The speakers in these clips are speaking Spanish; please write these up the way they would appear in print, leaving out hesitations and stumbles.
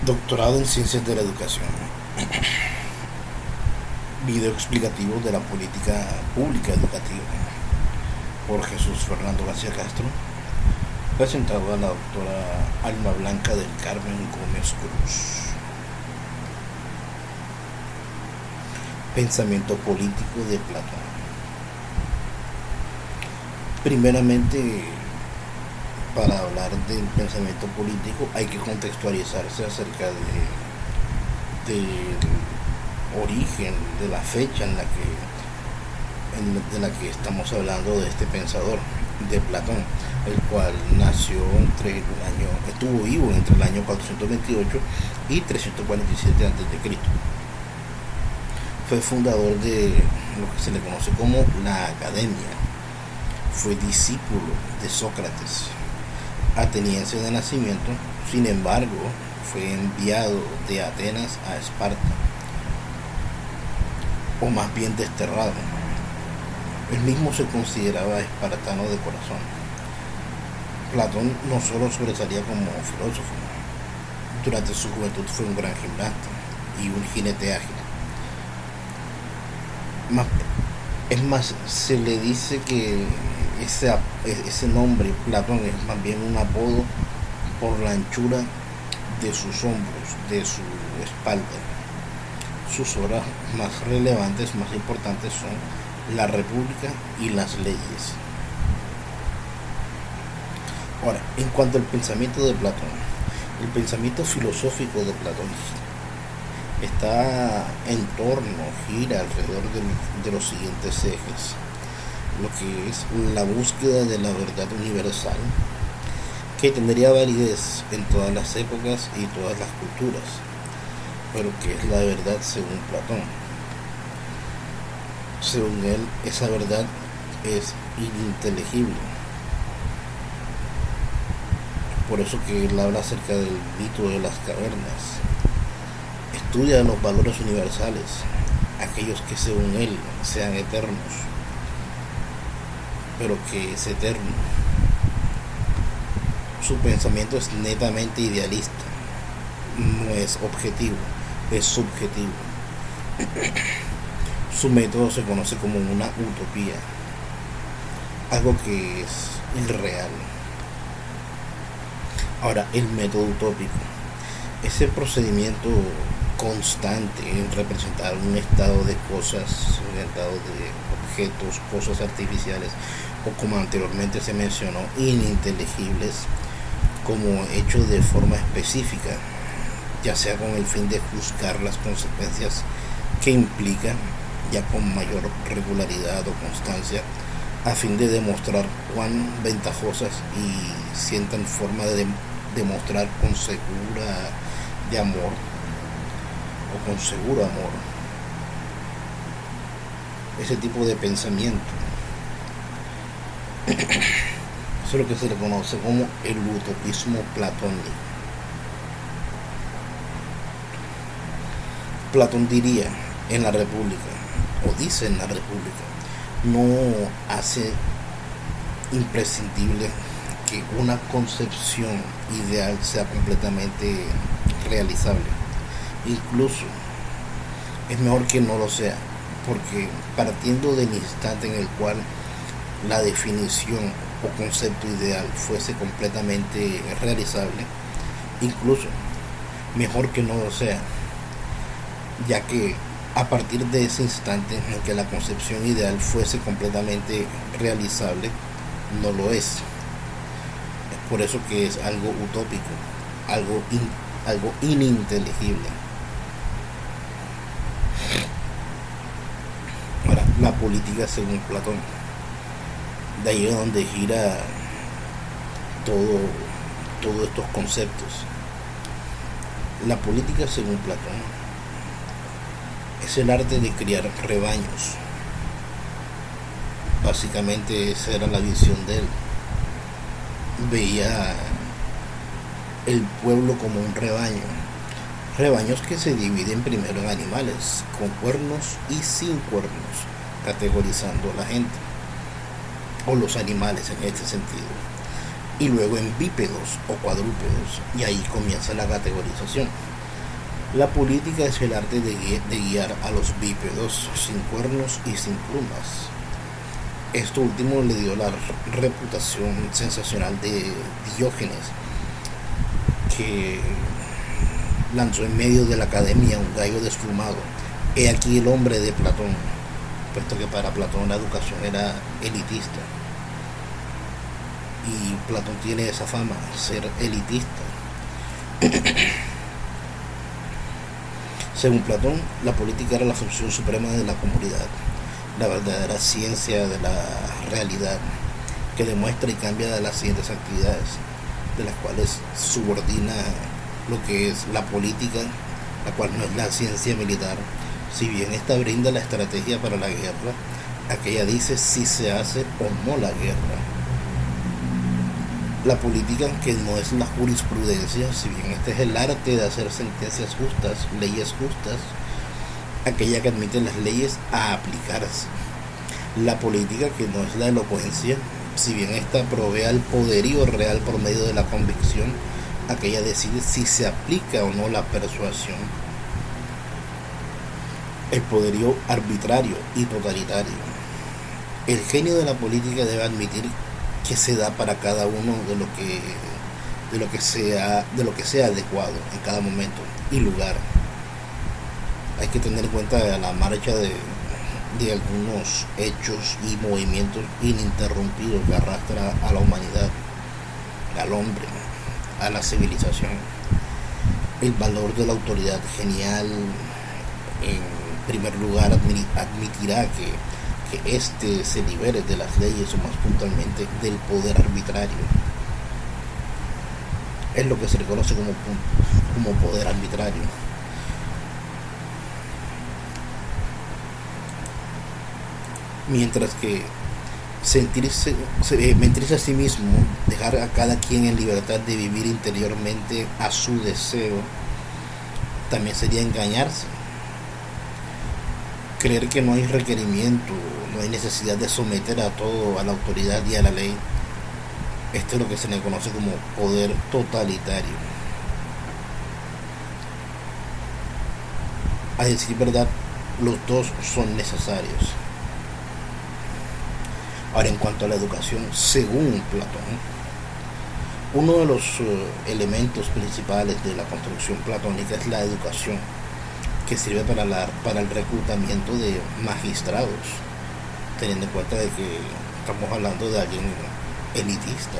Doctorado en Ciencias de la Educación. Video explicativo de la política pública educativa por Jesús Fernando García Castro, presentado a la doctora Alma Blanca del Carmen Gómez Cruz. Pensamiento político de Platón. Primeramente, para hablar del pensamiento político hay que contextualizarse acerca del origen, de la fecha de la que estamos hablando de este pensador, de Platón, el cual estuvo vivo entre el año 428 y 347 a.C. Fue fundador de lo que se le conoce como la Academia. Fue discípulo de Sócrates, ateniense de nacimiento. Sin embargo, fue enviado de Atenas a Esparta, o más bien desterrado. Él mismo se consideraba espartano de corazón. Platón no solo sobresalía como filósofo, durante su juventud fue un gran gimnasta y un jinete ágil. Es más, se le dice que ese nombre, Platón, es más bien un apodo por la anchura de sus hombros, de su espalda. Sus obras más relevantes, más importantes son La República y Las Leyes. Ahora, en cuanto al pensamiento de Platón, el pensamiento filosófico de Platón gira alrededor de los siguientes ejes: lo que es la búsqueda de la verdad universal, que tendría validez en todas las épocas y todas las culturas, pero que es la verdad según Platón. Según él, esa verdad es ininteligible. Por eso que él habla acerca del mito de las cavernas. Estudia los valores universales, aquellos que según él sean eternos, pero que es eterno. Su pensamiento es netamente idealista, no es objetivo, es subjetivo. Su método se conoce como una utopía, algo que es irreal. Ahora, el método utópico, ese procedimiento constante en representar un estado de cosas, un estado de objetos, cosas artificiales, o como anteriormente se mencionó, ininteligibles, como hechos de forma específica, ya sea con el fin de juzgar las consecuencias que implican, ya con mayor regularidad o constancia, a fin de demostrar cuán ventajosas y sientan forma de demostrar con segura de amor o con seguro amor. Ese tipo de pensamiento, eso es lo que se le conoce como el utopismo platónico. Platón diría en La República, o dice en La República, no hace imprescindible que una concepción ideal sea completamente realizable. Incluso es mejor que no lo sea, porque partiendo del instante en el cual la definición o concepto ideal fuese completamente realizable, incluso mejor que no lo sea, ya que a partir de ese instante en que la concepción ideal fuese completamente realizable, no lo es. Es por eso que es algo utópico, algo ininteligible. Ahora, la política según Platón, de ahí es donde gira todos estos conceptos. La política según Platón es el arte de criar rebaños. Básicamente esa era la visión de él. Veía el pueblo como un rebaño. Rebaños que se dividen primero en animales, con cuernos y sin cuernos, categorizando a la gente, o los animales en este sentido. y luego en bípedos o cuadrúpedos, y ahí comienza la categorización. La política es el arte de guiar a los bípedos sin cuernos y sin plumas. Esto último le dio la reputación sensacional de Diógenes, que lanzó en medio de la academia un gallo desplumado. He aquí el hombre de Platón, puesto que para Platón la educación era elitista. Y Platón tiene esa fama, ser elitista. Según Platón, la política era la función suprema de la comunidad, la verdadera ciencia de la realidad, que demuestra y cambia de las siguientes actividades, de las cuales subordina lo que es la política, la cual no es la ciencia militar. Si bien esta brinda la estrategia para la guerra, aquella dice si se hace o no la guerra. La política, que no es la jurisprudencia, si bien este es el arte de hacer sentencias justas, leyes justas, aquella que admite las leyes a aplicarse. La política, que no es la elocuencia, si bien esta provee al poderío real por medio de la convicción, aquella decide si se aplica o no la persuasión. El poderío arbitrario y totalitario. El genio de la política debe admitir que se da para cada uno de lo que sea adecuado en cada momento y lugar. Hay que tener en cuenta la marcha de algunos hechos y movimientos ininterrumpidos que arrastra a la humanidad, al hombre, a la civilización. El valor de la autoridad genial, en primer lugar, admitirá que éste se libere de las leyes, o más puntualmente del poder arbitrario. Es lo que se reconoce como poder arbitrario. Mientras que mentirse a sí mismo, dejar a cada quien en libertad de vivir interiormente a su deseo, también sería engañarse. Creer que no hay requerimiento, no hay necesidad de someter a todo a la autoridad y a la ley. Esto es lo que se le conoce como poder totalitario. A decir verdad, los dos son necesarios. Ahora, en cuanto a la educación, según Platón, uno de los elementos principales de la construcción platónica es la educación, que sirve para el reclutamiento de magistrados, teniendo en cuenta de que estamos hablando de alguien elitista,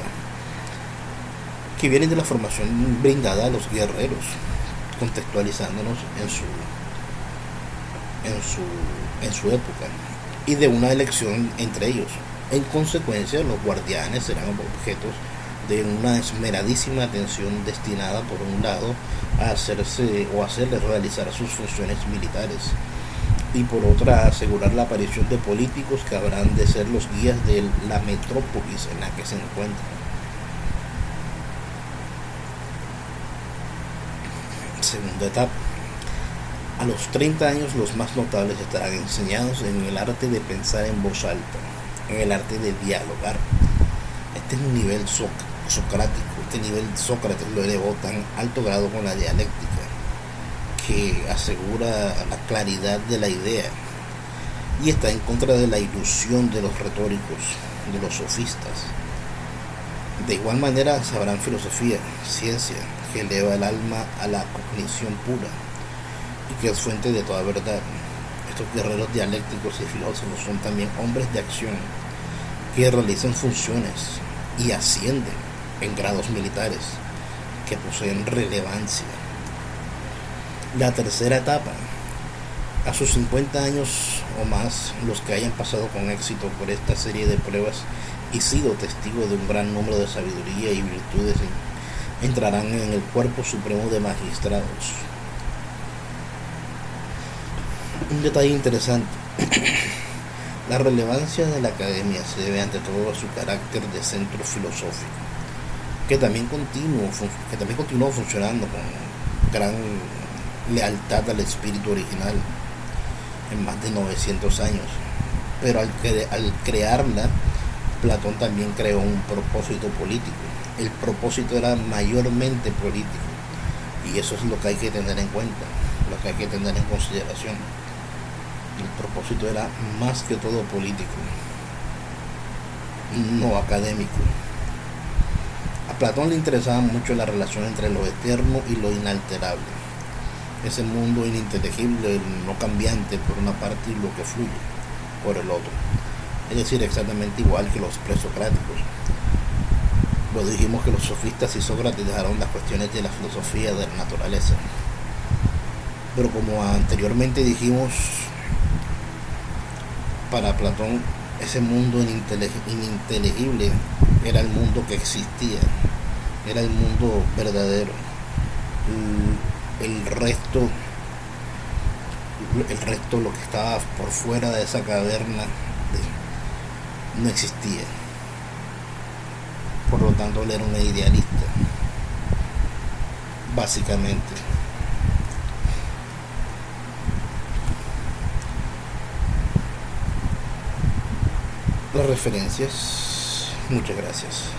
que viene de la formación brindada a los guerreros, contextualizándonos en su época, y de una elección entre ellos. En consecuencia, los guardianes serán objetos de una esmeradísima atención destinada, por un lado, a hacerles realizar sus funciones militares, y por otra, a asegurar la aparición de políticos que habrán de ser los guías de la metrópolis en la que se encuentran. Segunda etapa. A los 30 años, los más notables estarán enseñados en el arte de pensar en voz alta, en el arte de dialogar. Este es un nivel socrático. Este nivel Sócrates lo elevó tan alto grado con la dialéctica, que asegura la claridad de la idea y está en contra de la ilusión de los retóricos, de los sofistas. De igual manera sabrán filosofía, ciencia, que eleva el alma a la cognición pura y que es fuente de toda verdad. Estos guerreros dialécticos y filósofos son también hombres de acción que realizan funciones y ascienden en grados militares que poseen relevancia. La tercera etapa. A sus 50 años o más, los que hayan pasado con éxito por esta serie de pruebas y sido testigos de un gran número de sabiduría y virtudes, entrarán en el cuerpo supremo de magistrados. Un detalle interesante. La relevancia de la academia se debe ante todo a su carácter de centro filosófico, que también continuó funcionando con gran lealtad al espíritu original en más de 900 años. Pero al crearla, Platón también creó un propósito político. El propósito era mayormente político, y eso es lo que hay que tener en cuenta. lo que hay que tener en consideración. El propósito era más que todo político, no académico. A Platón le interesaba mucho la relación entre lo eterno y lo inalterable, ese mundo ininteligible, no cambiante por una parte y lo que fluye por el otro. Es decir, exactamente igual que los presocráticos. Lo dijimos que los sofistas y Sócrates dejaron las cuestiones de la filosofía de la naturaleza. Pero como anteriormente dijimos, para Platón ese mundo ininteligible era el mundo que existía, era el mundo verdadero. El resto, lo que estaba por fuera de esa caverna, no existía. Por lo tanto, él era un idealista, básicamente. Las referencias, muchas gracias.